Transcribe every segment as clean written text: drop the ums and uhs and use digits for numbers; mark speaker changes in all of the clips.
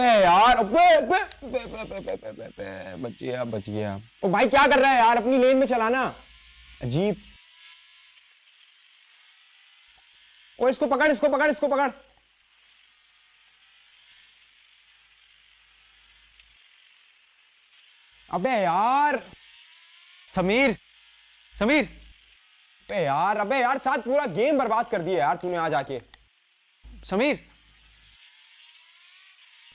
Speaker 1: बे यार, बच गया बच गया। ओ भाई क्या कर रहा है यार, अपनी लेन में चलाना। अजीब। ओ इसको पकड़, इसको पकड़, इसको पकड़। अबे यार
Speaker 2: समीर, समीर।
Speaker 1: अबे यार साथ पूरा गेम बर्बाद कर दिया यार तूने आज आके।
Speaker 2: समीर,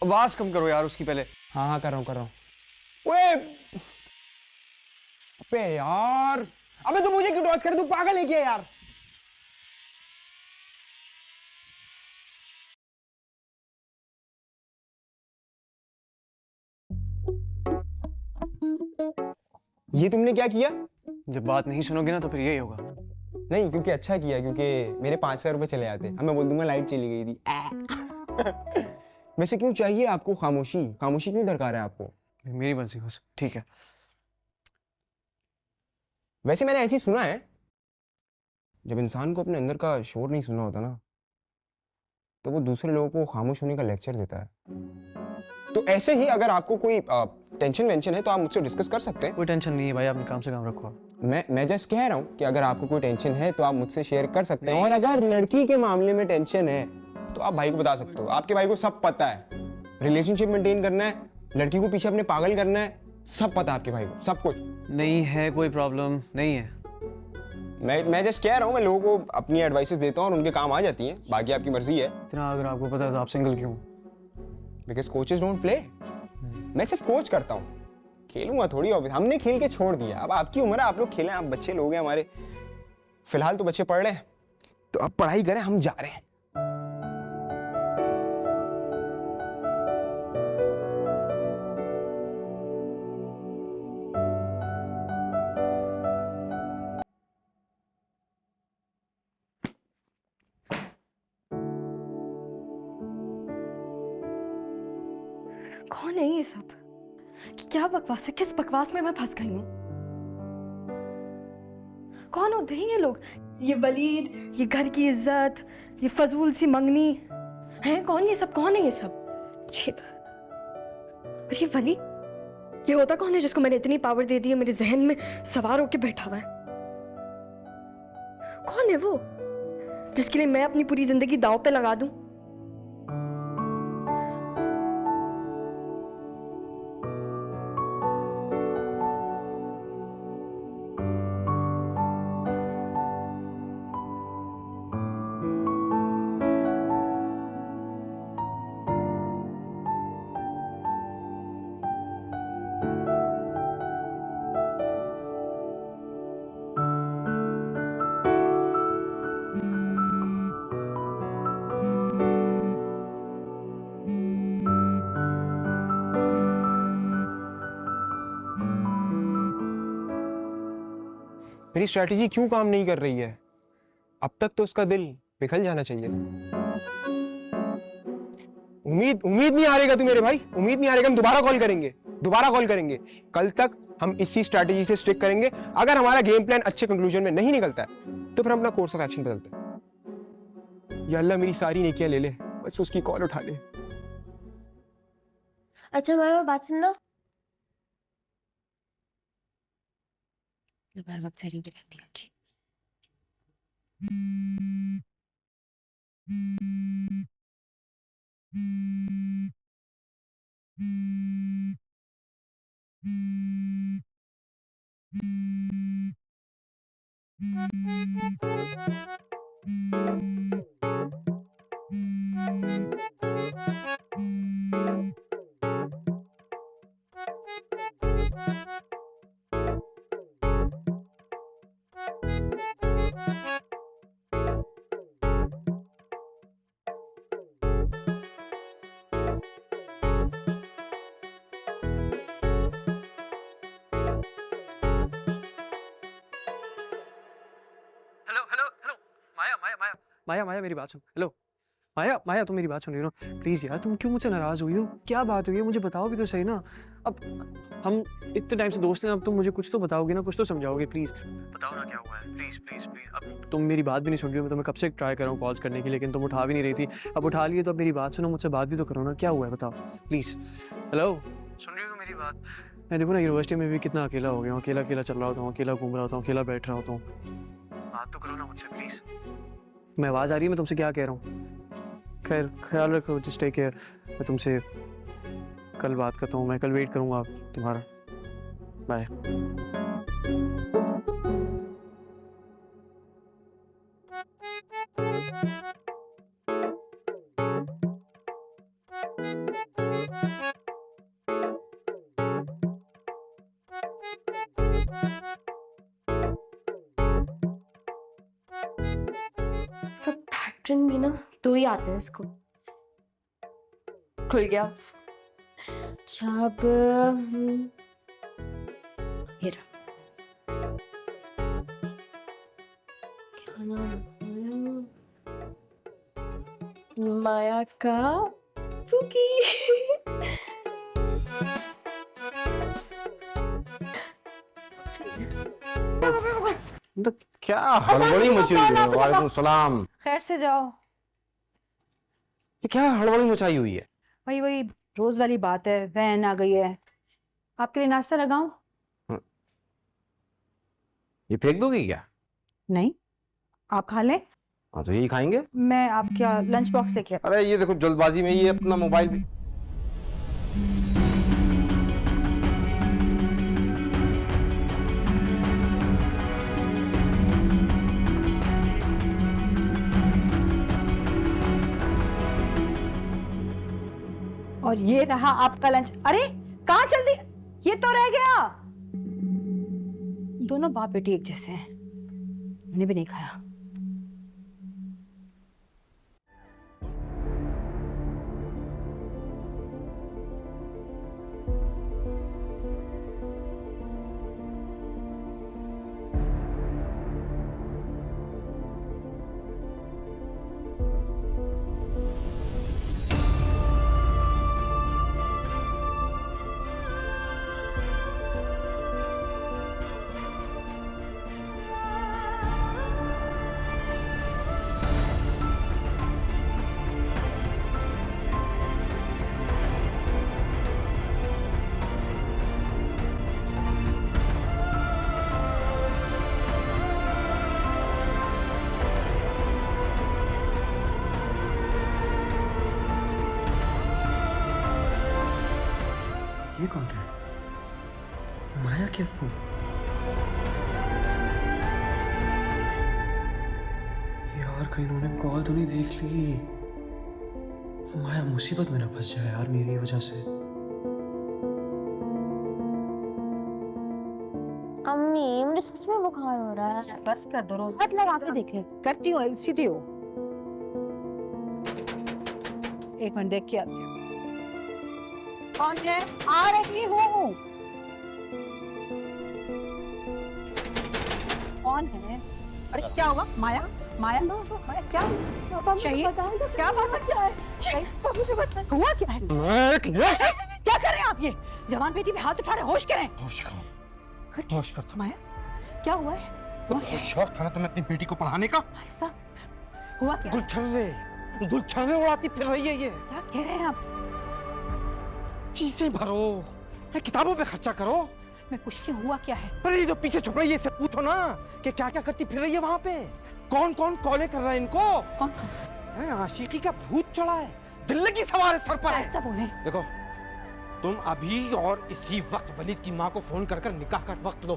Speaker 2: आवाज कम करो यार उसकी पहले।
Speaker 1: हाँ हाँ कर रहा हूँ कर रहा हूँ। ओए अबे यार, अबे तू मुझे क्यों टॉर्च कर, तू पागल है क्या यार। ये तुमने क्या किया।
Speaker 2: जब बात नहीं सुनोगे ना तो फिर यही होगा।
Speaker 1: नहीं क्योंकि अच्छा किया, क्योंकि मेरे 5,000 रुपए चले आते। अब मैं बोल दूंगा लाइट चली गई थी। वैसे क्यों चाहिए आपको खामोशी, खामोशी क्यों दरकार है आपको।
Speaker 2: मेरी मर्जी बस, ठीक है।
Speaker 1: वैसे मैंने ऐसे ही सुना है, जब इंसान को अपने अंदर का शोर नहीं सुनना होता ना, तो वो दूसरे लोगों को खामोश होने का लेक्चर देता है। तो ऐसे ही अगर आपको कोई टेंशन वेंशन है तो आप मुझसे डिस्कस कर सकते हैं।
Speaker 2: कोई टेंशन नहीं है भाई, अपने काम से काम रखो।
Speaker 1: मैं जस्ट कह रहा हूँ कि अगर आपको कोई टेंशन है तो आप मुझसे शेयर कर सकते हैं, और अगर लड़की के मामले में टेंशन है तो आप भाई को बता सकते हो। आपके भाई को सब पता है, रिलेशनशिप मेंटेन करना है, लड़की को पीछे अपने पागल करना है, सब पता है आपके भाई को, सब कुछ।
Speaker 2: नहीं है कोई प्रॉब्लम, नहीं है।
Speaker 1: मैं जस्ट कह रहा हूँ, मैं लोगों को अपनी एडवाइसेस देता हूँ और उनके काम आ जाती हैं, बाकी आपकी मर्जी है।
Speaker 2: इतना अगर आपको पता है तो आप सिंगल क्यों?
Speaker 1: Because coaches don't play. मैं सिर्फ कोच करता हूँ, खेलूंगा थोड़ी। ऑब्वियस हमने खेल के छोड़ दिया, अब आपकी उम्र है, आप लोग खेलें, आप बच्चे लोग हैं हमारे। फिलहाल तो बच्चे पढ़ रहे हैं, तो अब पढ़ाई करें, हम जा रहे हैं।
Speaker 3: कौन है ये सब? कि क्या बकवास है, किस बकवास में मैं फंस गई हूँ? कौन होते हैं ये लोग? ये वलीद, ये घर की इज्जत, ये फजूल सी मंगनी है। कौन ये सब, कौन है ये सब? और ये वली, ये होता कौन है जिसको मैंने इतनी पावर दे दी है, मेरे जहन में सवार होके बैठा हुआ है? कौन है वो जिसके लिए मैं अपनी पूरी जिंदगी दांव पे लगा दूं?
Speaker 1: मेरी स्ट्रैटेजी क्यों काम नहीं कर रही है? अब तक तो उसका दिल पिघल जाना चाहिए। उम्मीद नहीं हारेगा तू मेरे भाई, उम्मीद नहीं हारेगा। हम दोबारा कॉल करेंगे, दोबारा कॉल करेंगे। कल तक हम इसी स्ट्रैटेजी से स्टिक करेंगे। अगर हमारा गेम प्लान अच्छे कंक्लूजन में नहीं निकलता है तो फिर हम अपना कोर्स ऑफ एक्शन बदलते हैं। या अल्लाह मेरी सारी नेकियां ले ले, बस उसकी कॉल उठा ले।
Speaker 4: अच्छा मामा, बात सुनना। वक्त से रिंग रहती है जी।
Speaker 2: हेलो हेलो हेलो, माया माया माया माया माया, मेरी बात सुन। हेलो, माया माया तुम मेरी बात सुन रही हो ना? प्लीज यार तुम क्यों मुझसे नाराज हुई हो? क्या बात हुई है मुझे बताओ भी तो सही ना। अब हम इतने टाइम से दोस्त हैं, अब तुम मुझे कुछ तो बताओगे ना, कुछ तो समझाओगे। प्लीज बताओ ना क्या हुआ है, प्लीज प्लीज प्लीज। अब तुम मेरी बात भी नहीं सुन रही हो, मैं तुम्हें कब से ट्राई कर रहा हूँ कॉल्स करने की, लेकिन तुम उठा भी नहीं रही थी। अब उठा लिए तो अब मेरी बात सुनो, मुझसे बात भी तो करो ना, क्या हुआ है बताओ प्लीज। हेलो, सुन रही हो मेरी बात? मैं देखो ना यूनिवर्सिटी में भी कितना अकेला हो गया हूँ, अकेला अकेला चल रहा होता हूँ, अकेला घूम रहा होता हूँ, अकेला बैठ रहा होता हूँ। बात तो करो ना मुझसे प्लीज। मैं आवाज़ आ रही है मैं तुमसे क्या कह रहा हूँ? खैर ख्याल रखो, जस्ट टेक केयर। मैं तुमसे कल बात करता हूँ, मैं कल वेट करूँगा तुम्हारा। बाय।
Speaker 4: इसका पैटर्न भी ना दो ही आते हैं इसको। खुल गया। अच्छा अब ये रहा। क्या नाम है? माया का कुकी।
Speaker 5: मतलब क्या हड़बड़ी मची हुई है। वालेकुम सलाम।
Speaker 6: खैर से जाओ।
Speaker 5: ये क्या हड़बड़ी मचाई हुई है?
Speaker 6: वही वही रोज वाली बात है, वैन आ गई है। आपके लिए नाश्ता लगाऊं?
Speaker 5: ये फेंक दोगी क्या?
Speaker 6: नहीं, आप खा लें।
Speaker 5: हाँ तो यही खाएंगे।
Speaker 6: मैं आपका लंच बॉक्स लेके
Speaker 5: अरे ये देखो जल्दबाजी में ये अपना मोबाइल भी।
Speaker 6: और ये रहा आपका लंच। अरे कहाँ चल दी? ये तो रह गया। दोनों बाप बेटी एक जैसे हैं, मैंने भी नहीं खाया।
Speaker 2: ये कौन है? माया क्या तुम? यार कहीं उन्होंने कॉल तो नहीं देख ली? माया मुसीबत में ना फंस जाए यार मेरी वजह से।
Speaker 4: अम्मी मुझे सच में बुखार हो रहा है।
Speaker 6: बस कर दो, रोज
Speaker 4: हाथ लगा के देख ले।
Speaker 6: करती हूँ, सीधी हो। एक मिनट देख के आती हूँ। कौन है? आ रही हूँ। कौन है? अरे क्या हुआ? माया माया माया क्या शहीद? क्या बात क्या है? शहीद मुझे बता, हुआ क्या है? क्या कर रहे हैं आप? ये जवान बेटी पे हाथ उठा रहे, होश करें।
Speaker 5: होश कर।
Speaker 6: माया क्या हुआ है? हुआ क्या?
Speaker 5: शौक था ना तुम्हें अपनी बेटी को पढ़ाने का।
Speaker 6: आहिस्ता। हुआ क्या?
Speaker 5: गुलछर्रे उड़ाती फिर रही है ये।
Speaker 6: क्या कह रहे हैं आप?
Speaker 5: फीसें भरो, किताबों पे खर्चा करो।
Speaker 6: मैं पूछती हूँ हुआ क्या है?
Speaker 5: अरे ये जो पीछे छुप रही है इससे पूछो ना कि क्या क्या करती फिर रही है वहां पे। कौन कौन कॉलें कर रहा है इनको?
Speaker 6: कौन?
Speaker 5: है आशिकी का भूत चढ़ा है, दिल्ली की सवार है सर पर।
Speaker 6: ऐसा बोले।
Speaker 5: देखो तुम अभी और इसी वक्त वलीद की माँ को फोन कर कर निकाह का वक्त लो,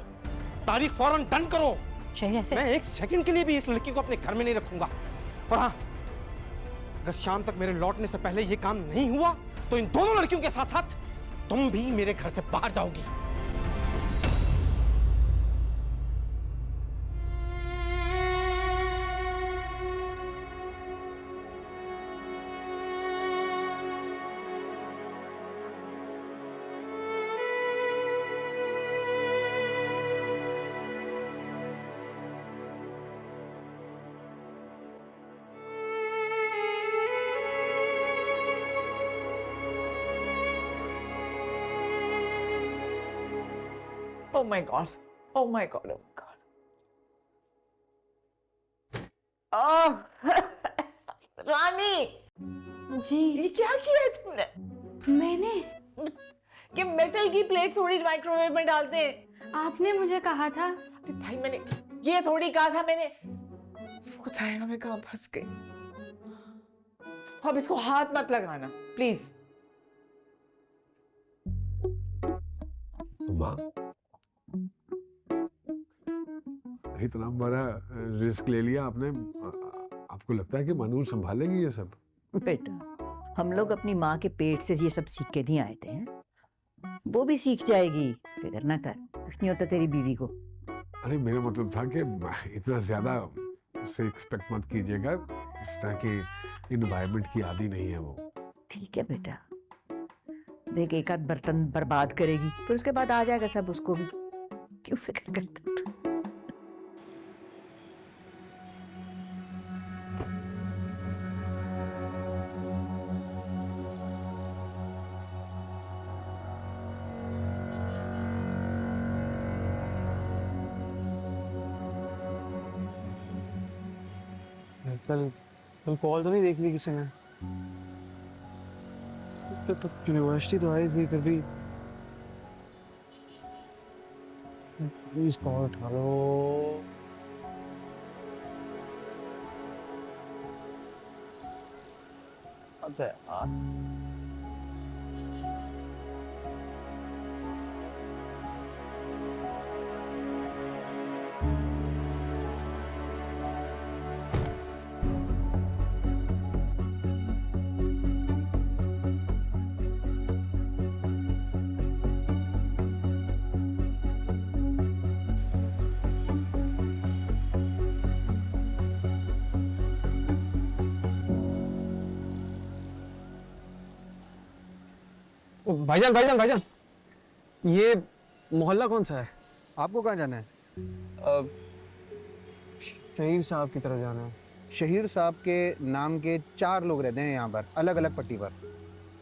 Speaker 5: तारीख फौरन डन करो।
Speaker 6: शहीद ऐसे
Speaker 5: मैं एक सेकंड के लिए भी इस लड़की को अपने घर में नहीं रखूंगा। और हाँ, अगर शाम तक मेरे लौटने से पहले ये काम नहीं हुआ तो इन दोनों लड़कियों के साथ साथ तुम भी मेरे घर से बाहर जाओगी।
Speaker 6: Oh my God. Oh my God. Oh my God. रानी,
Speaker 3: जी
Speaker 6: ये क्या किया है तुमने?
Speaker 3: मैंने
Speaker 6: ये मेटल की प्लेट थोड़ी माइक्रोवेव में डालते हैं।
Speaker 3: आपने मुझे कहा था।
Speaker 6: अरे भाई मैंने ये थोड़ी कहा था मैंने। खुदाया मैं कहाँ फंस गई। अब इसको हाथ मत लगाना प्लीज।
Speaker 7: माँ, इतना बड़ा रिस्क ले लिया आपने। आपको लगता है कि मनूर संभालेगी ये सब?
Speaker 8: बेटा, हम लोग अपनी माँ के पेट से ये सब सीख के नहीं आए थे हैं? वो भी सीख जाएगी, फिक्र ना कर। कुछ नहीं होता तेरी बीवी को।
Speaker 7: अरे मेरा मतलब था कि इतना ज्यादा से एक्सपेक्ट मत कीजिएगा। इस तरह की इन्वायरमेंट की आदी नहीं है वो।
Speaker 8: ठीक है बेटा, देख एक आध बर्तन बर्बाद करेगी, फिर उसके बाद आ जाएगा सब उसको भी। क्यों फिक्र करता तू?
Speaker 2: कल कल कॉल तो नहीं देख ली किसी ने? तो यूनिवर्सिटी तो आई थी, फिर भी प्लीज कॉल उठा लो। अच्छा यार, भाईजान भाईजान भाईजान, ये मोहल्ला कौन सा है?
Speaker 9: आपको कहाँ जाना है?
Speaker 2: शहीद साहब की तरफ जाना है।
Speaker 9: शहीर साहब के नाम के 4 लोग रहते हैं यहाँ पर, अलग अलग पट्टी पर।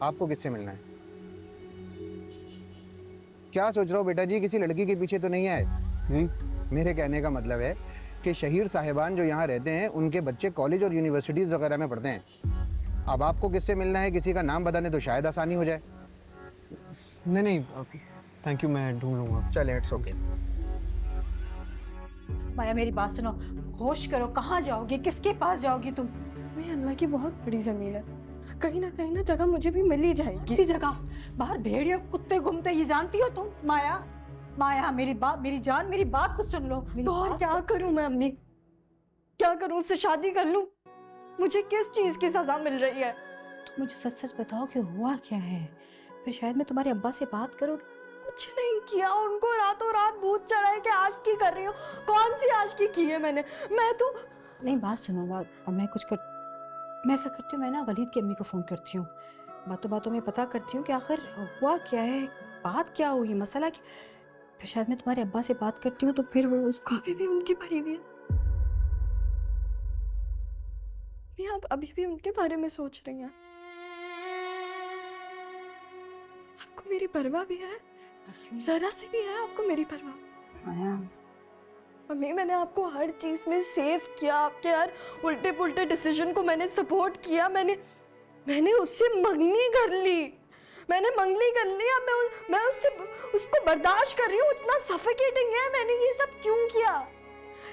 Speaker 9: आपको किससे मिलना है? क्या सोच रहे हो बेटा जी, किसी लड़की के पीछे तो नहीं आए?
Speaker 2: जी
Speaker 9: मेरे कहने का मतलब है कि शहीर साहिबान जो यहाँ रहते हैं उनके बच्चे कॉलेज और यूनिवर्सिटीज़ वगैरह में पढ़ते हैं। अब आपको किससे मिलना है, किसी का नाम बताने तो शायद आसानी हो जाए।
Speaker 2: नहीं नहीं, थैंक यू, मैं ढूंढ लूंगा।
Speaker 9: चले, इट्स ओके।
Speaker 6: माया मेरी बात सुनो, होश करो। कहाँ जाओगी, किसके पास जाओगी तुम?
Speaker 3: मेरी अल्लाह की बहुत बड़ी जमीन है, कहीं ना जगह मुझे भी मिल ही जाएगी।
Speaker 6: किसी जगह बाहर भेड़िया कुत्ते घूमते, ये जानती हो तुम? माया, माया मेरी बात, मेरी जान, मेरी बात को सुन लो। मेरी
Speaker 3: तो और
Speaker 6: बात
Speaker 3: क्या
Speaker 6: सुन-
Speaker 3: करूं मैं अम्मी? क्या करूं? उससे शादी कर लूं? मुझे किस चीज की सजा मिल रही है?
Speaker 6: तुम मुझे सच सच बताओ कि हुआ क्या है, फिर शायद मैं तुम्हारे अब्बा से बात करूँ।
Speaker 3: कुछ नहीं किया, उनको रातों रात भूत चढ़ा है कि आशिकी कर रही हूँ। कौन सी आशिकी की है मैंने? मैं तो
Speaker 6: नहीं, बात सुनो, बात मैं कुछ कर, मैं ऐसा करती हूँ, मैं ना वलीद की अम्मी को फ़ोन करती हूँ, बातों बातों में पता करती हूँ कि आखिर हुआ क्या है, बात क्या हुई, मसला क्या। फिर शायद मैं तुम्हारे अब्बा से बात करती हूँ तो फिर वो उसको
Speaker 3: अभी भी उनकी पड़ी हुई है। मैं आप अभी भी उनके बारे में सोच रही हैं? आपको मेरी परवाह भी है? जरा सी भी है आपको मेरी परवाह?
Speaker 6: माया,
Speaker 3: मम्मी, मैंने आपको हर चीज में सेव किया, आपके हर उल्टे पुल्टे डिसीजन को मैंने सपोर्ट किया। मैंने उससे मंगनी कर ली, मैंने मंगनी कर ली। अब मैं उसको बर्दाश्त कर रही हूँ। इतना सफोकेटिंग है। मैंने ये सब क्यों किया?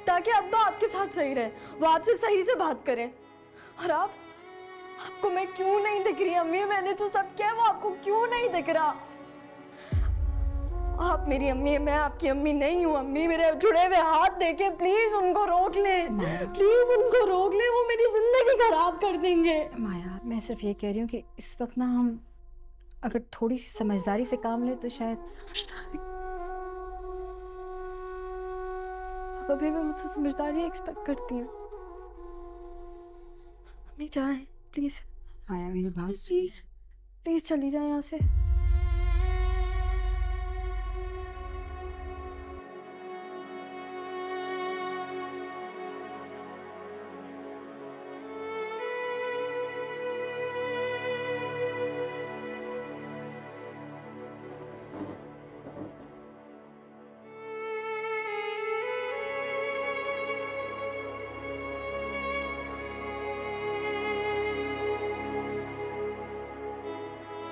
Speaker 3: ताकि अब्बा आपके साथ सही रहे, वो आपसे सही से बात करें। और आपको मैं क्यों नहीं दिख रही अम्मी? मैंने जो सब किया वो आपको क्यों नहीं दिख रहा? आप मेरी अम्मी है, मैं आपकी अम्मी नहीं हूँ। अम्मी, मेरे जुड़े हुए हाथ देके प्लीज उनको रोक ले, प्लीज उनको रोक ले, वो मेरी जिंदगी खराब कर देंगे।
Speaker 6: माया, मैं सिर्फ ये कह रही हूँ कि इस वक्त ना हम अगर थोड़ी सी समझदारी से काम ले तो शायद।
Speaker 3: समझदारी? आप अभी भी मुझसे समझदारी एक्सपेक्ट करती हैं? अम्मी जाएं प्लीज,
Speaker 6: माया मेरी बात
Speaker 3: प्लीज चली जाएं यहाँ से।